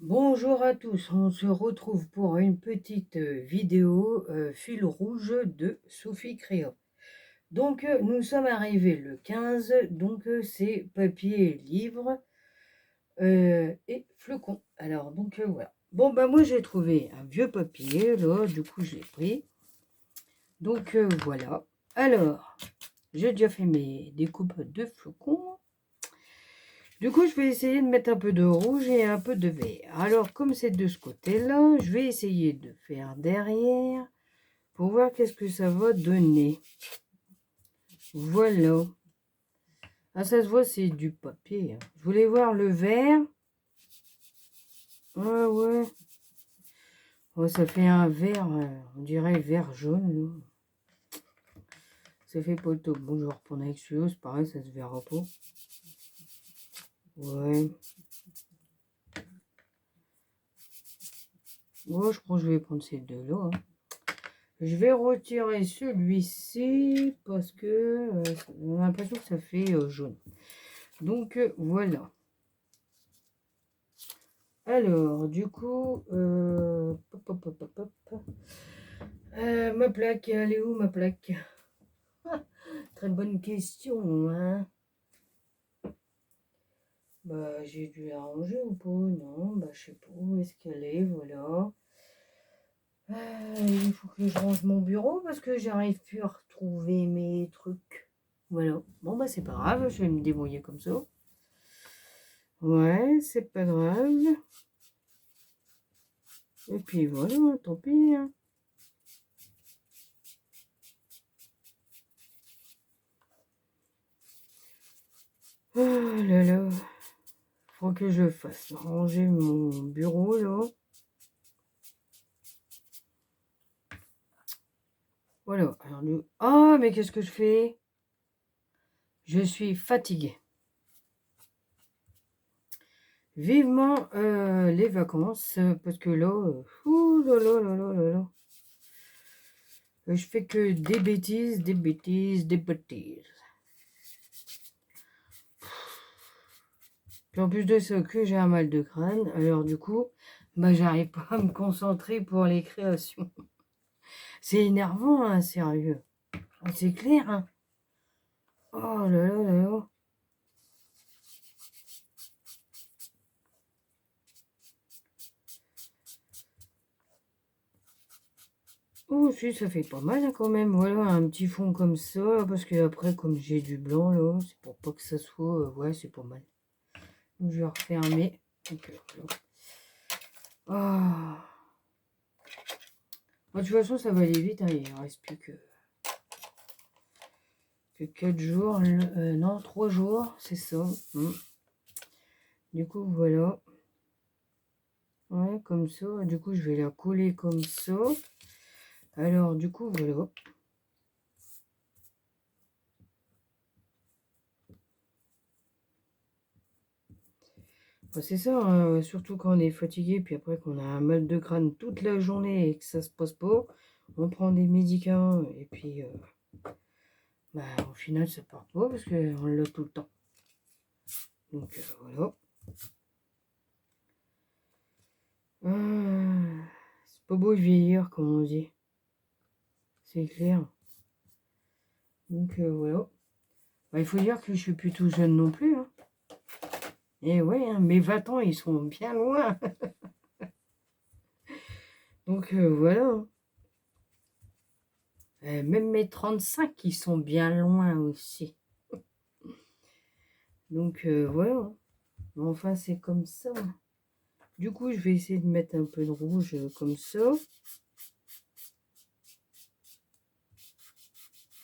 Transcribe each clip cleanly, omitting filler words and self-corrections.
Bonjour à tous, on se retrouve pour une petite vidéo fil rouge de Sophie Créa. Donc nous sommes arrivés le 15, donc c'est papier, livre et flocons. Alors donc voilà. Bon bah moi j'ai trouvé un vieux papier, là du coup je l'ai pris. Donc voilà. Alors, j'ai déjà fait mes découpes de flocons. Du coup, je vais essayer de mettre un peu de rouge et un peu de vert. Alors, comme c'est de ce côté-là, je vais essayer de faire derrière pour voir qu'est-ce que ça va donner. Voilà. Ah, ça se voit, c'est du papier. Je voulais voir le vert. Ah ouais. Oh, ça fait un vert, on dirait vert jaune. Là. Ça fait pas le top. Bon, je vais reprendre avec celui-là, c'est pareil, ça se verra pas. Ouais. Moi, je crois que je vais prendre ces deux-là. Hein. Je vais retirer celui-ci parce que on a l'impression que ça fait jaune. Donc voilà. Alors, du coup, ma plaque, elle est où ma plaque? Très bonne question, hein. Bah, j'ai dû la ranger ou pas? Non, bah, je sais pas où est-ce qu'elle est, voilà. Il faut que je range mon bureau parce que j'arrive plus à retrouver mes trucs. Voilà. Bon, bah, c'est pas grave, je vais me débrouiller comme ça. Ouais, c'est pas grave. Et puis voilà, tant pis. Hein. Oh là là. Faut que je fasse ranger mon bureau là. Voilà. Alors, ah, mais qu'est-ce que je fais? Je suis fatiguée. Vivement les vacances, parce que là, ouh là là là là là là. Je fais que des bêtises, des bêtises, des bêtises. Puis en plus de ça, que j'ai un mal de crâne, alors du coup, bah j'arrive pas à me concentrer pour les créations. C'est énervant, hein, sérieux. C'est clair, hein. Oh là là là là. Oh si, ça fait pas mal hein, quand même. Voilà, un petit fond comme ça, parce que après, comme j'ai du blanc là, c'est pour pas que ça soit... ouais, c'est pas mal. Donc je vais refermer. Donc, ah. Bon, de toute façon, ça va aller vite. Hein, il ne reste plus que 4 jours. Non, 3 jours, c'est ça. Du coup, voilà. Ouais, comme ça. Du coup, je vais la coller comme ça. Alors, du coup, voilà. Bah, c'est ça, hein, surtout quand on est fatigué, puis après qu'on a un mal de crâne toute la journée et que ça se passe pas, on prend des médicaments et puis bah, au final ça part pas parce qu'on l'a tout le temps. Donc voilà. C'est pas beau de vieillir comme on dit. C'est clair. Donc voilà. Bah, il faut dire que je suis plus tout jeune non plus. Hein. Et ouais, hein, mes 20 ans ils sont bien loin. Donc voilà. Hein. Même mes 35 ils sont bien loin aussi. Donc voilà. Hein. Enfin, c'est comme ça. Du coup, je vais essayer de mettre un peu de rouge comme ça.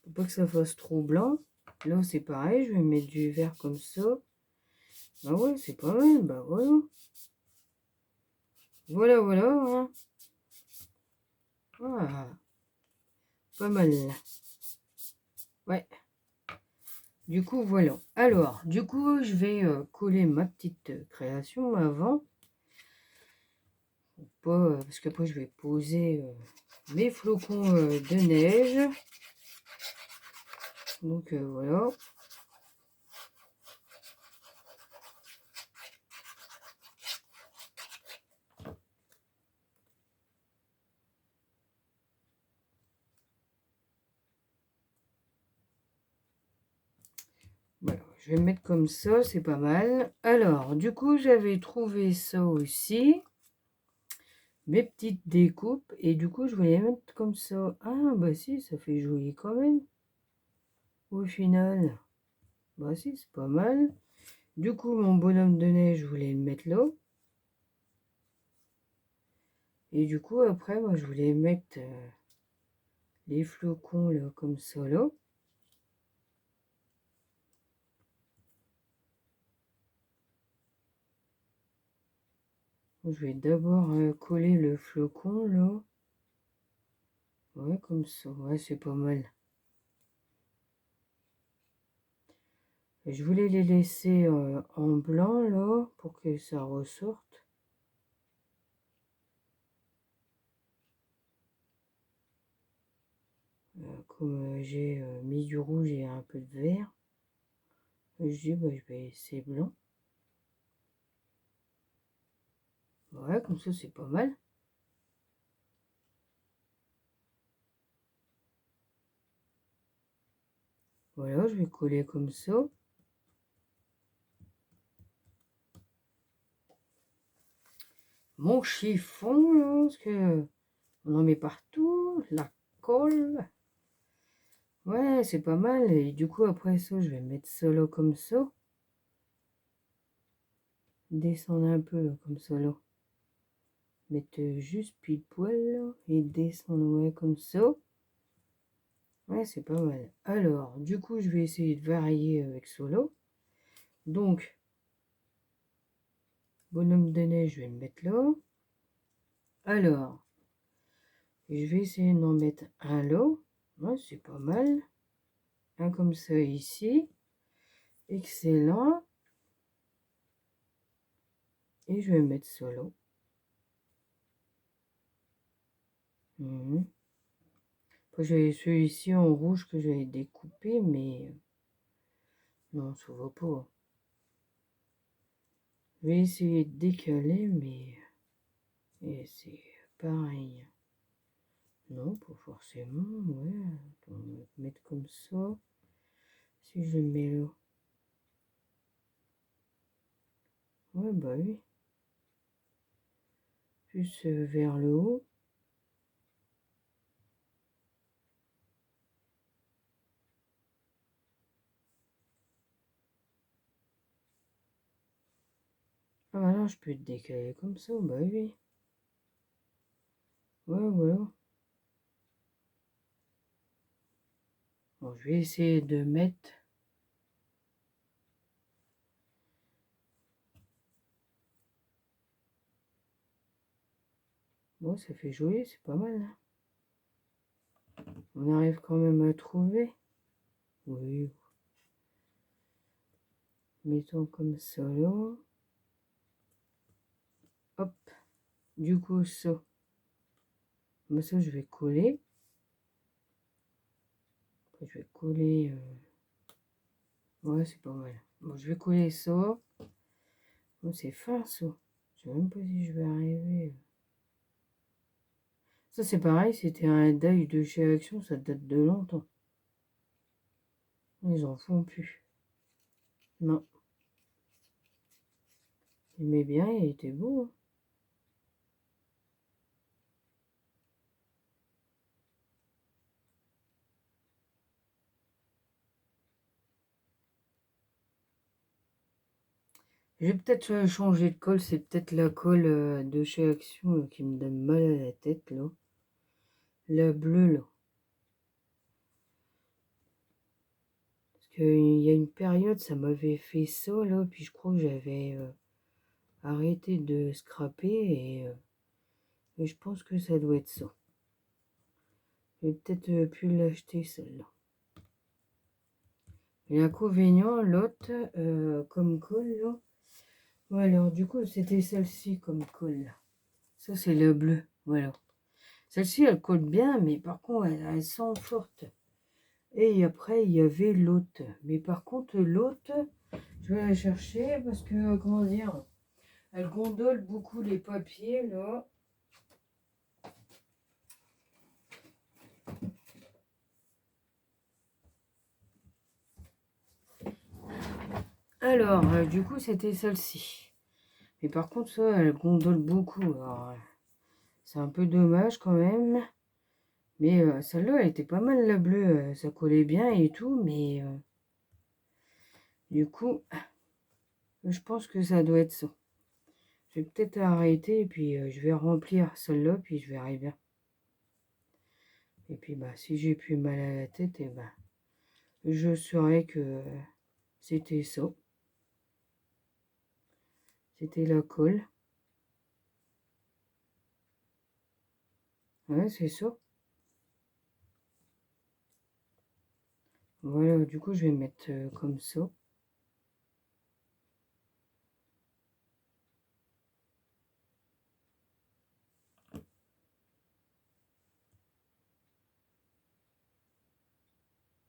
Pour pas que ça fasse trop blanc. Là, c'est pareil. Je vais mettre du vert comme ça. Bah ouais, c'est pas mal. Bah voilà. Voilà, voilà. Hein. Ah, pas mal. Ouais. Du coup, voilà. Alors, du coup, je vais coller ma petite création avant. Pas, parce qu'après, je vais poser mes flocons de neige. Donc, voilà. Je vais mettre comme ça, c'est pas mal. Alors, du coup, j'avais trouvé ça aussi. Mes petites découpes. Et du coup, je voulais les mettre comme ça. Ah, bah si, ça fait joli quand même. Au final. Bah si, c'est pas mal. Du coup, mon bonhomme de neige, je voulais le mettre là. Et du coup, après, moi, je voulais mettre les flocons, là, comme ça, là. Je vais d'abord coller le flocon, là. Ouais, comme ça. Ouais, c'est pas mal. Je voulais les laisser en blanc, là, pour que ça ressorte. Comme j'ai mis du rouge et un peu de vert, je dis, bah, je vais laisser blanc. Ouais, comme ça, c'est pas mal. Voilà, je vais coller comme ça. Mon chiffon, là, parce que on en met partout. La colle. Ouais, c'est pas mal. Et du coup, après ça, je vais mettre ça là, comme ça. Descendre un peu, là, comme ça, là. Mettre juste pile poil, là, et descendre, ouais, comme ça. Ouais, c'est pas mal. Alors, du coup, je vais essayer de varier avec Solo. Donc, bonhomme de neige, je vais le mettre là. Alors, je vais essayer d'en mettre un là. Ouais, c'est pas mal. Un comme ça ici. Excellent. Et je vais mettre Solo. Mhm. J'avais celui-ci en rouge que j'avais découpé, mais non, ça va pas. Je vais essayer de décaler, mais et c'est pareil. Non, pas forcément, ouais. Attends, on va mettre comme ça. Si je le mets là. Ouais, bah oui. Plus vers le haut. Ah, maintenant, je peux te décaler comme ça, bah oui. Ouais, voilà. Bon, je vais essayer de mettre. Bon, ça fait joli, c'est pas mal, hein. On arrive quand même à trouver. Oui. Mettons comme ça là. Hop. Du coup, ça. Mais ça, je vais coller. Après, je vais coller. Ouais, c'est pas mal. Bon, je vais coller ça. Bon, c'est fin, ça. Je sais même pas si je vais arriver. Ça, c'est pareil, c'était un deuil de chez Action, ça date de longtemps. Ils en font plus. Non. J'aimais bien, il était beau, hein. Je vais peut-être changer de colle, c'est peut-être la colle de chez Action qui me donne mal à la tête, là. La bleue, là. Parce qu'il y a une période, ça m'avait fait ça, là, puis je crois que j'avais arrêté de scraper, et je pense que ça doit être ça. Je vais peut-être plus l'acheter, celle-là. L'inconvénient, l'autre, comme colle, là. Ouais, alors, du coup, c'était celle-ci comme colle. Ça, c'est le bleu, voilà. Celle-ci, elle colle bien, mais par contre, elle sent forte. Et après, il y avait l'autre. Mais par contre, l'autre, je vais la chercher parce que, comment dire, elle gondole beaucoup les papiers, là. Alors, du coup, c'était celle-ci. Mais par contre, ça, elle gondole beaucoup. Alors, c'est un peu dommage quand même. Mais celle-là, elle était pas mal, la bleue. Ça collait bien et tout. Mais du coup, je pense que ça doit être ça. Je vais peut-être arrêter et puis je vais remplir celle-là. Puis je verrai bien. Et puis, bah, si j'ai plus mal à la tête, et ben, je saurais que c'était ça. C'était la colle. Ouais, c'est ça. Voilà, du coup, je vais mettre comme ça.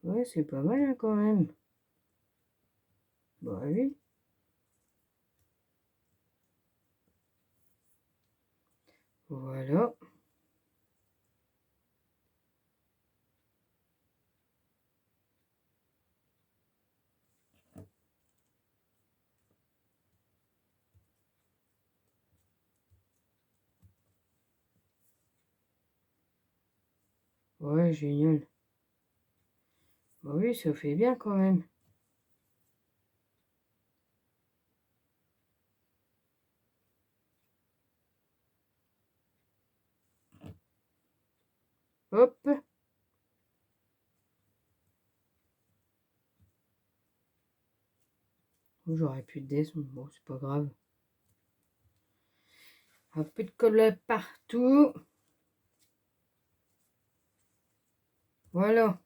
Ouais, c'est pas mal hein, quand même. Bah oui. Voilà. Ouais, génial. Bah oui, ça fait bien quand même. Hop. Oh, j'aurais pu descendre. Bon, c'est pas grave. Un peu de colle partout. Voilà.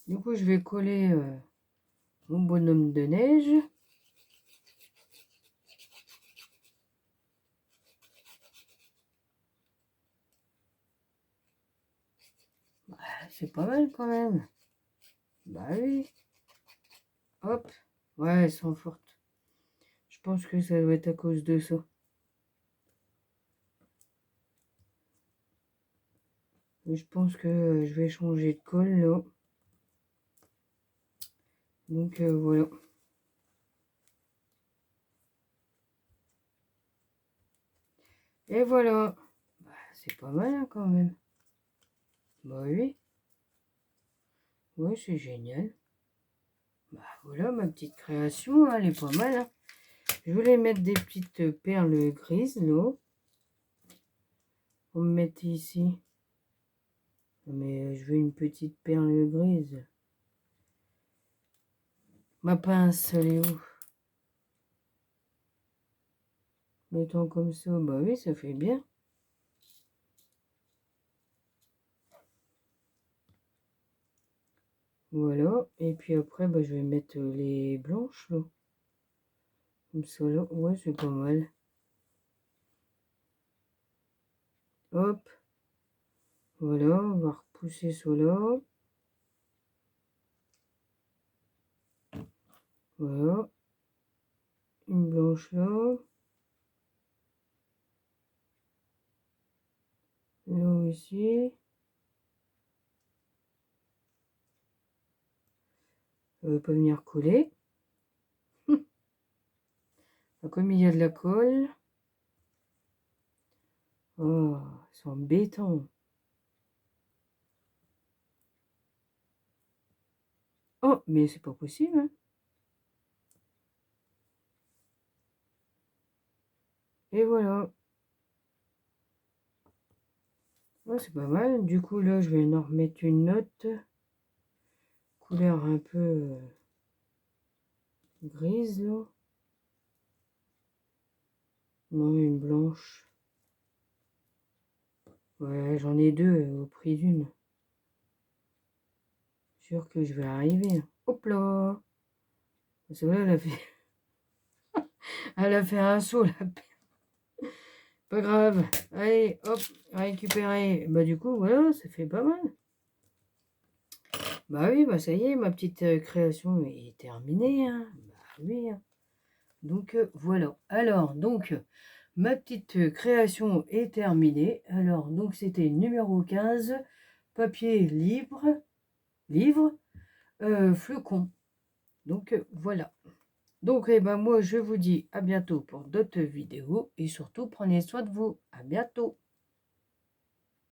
Du coup, je vais coller mon bonhomme de neige. Bah, c'est pas mal quand même. Bah oui. Hop. Ouais, elles sont fortes. Je pense que ça doit être à cause de ça. Mais je pense que je vais changer de colle là. Donc voilà. Et voilà. Bah, c'est pas mal hein, quand même. Bah oui. Ouais, c'est génial. Bah voilà ma petite création, hein, elle est pas mal. Hein. Je voulais mettre des petites perles grises là. On me mettre ici. Mais je veux une petite perle grise. Ma pince, elle est où? Mettons comme ça. Bah oui, ça fait bien. Voilà. Et puis après, bah, je vais mettre les blanches là. Comme ça là. Ouais, c'est pas mal. Hop. Voilà, on va repousser cela. Voilà. Une blanche là. Là aussi. Elle va pas venir coller. Comme il y a de la colle. Oh, c'est embêtant. Oh, mais c'est pas possible. Hein. Et voilà. Ouais, c'est pas mal. Du coup, là, je vais en remettre une autre. Couleur un peu grise, là. Non, une blanche. Ouais, j'en ai deux au prix d'une. Sûr que je vais arriver. Hein. Hop là! C'est vrai, elle a fait un saut, là. Pas grave. Allez, hop, récupérer. Bah, du coup, voilà, ça fait pas mal. Bah oui, bah ça y est, ma petite création est terminée. Hein. Bah oui. Hein. Donc, voilà. Alors, donc, ma petite création est terminée. Alors, donc, c'était numéro 15, papier livre, flocon. Donc voilà. Donc eh ben, moi je vous dis à bientôt pour d'autres vidéos et surtout prenez soin de vous. À bientôt.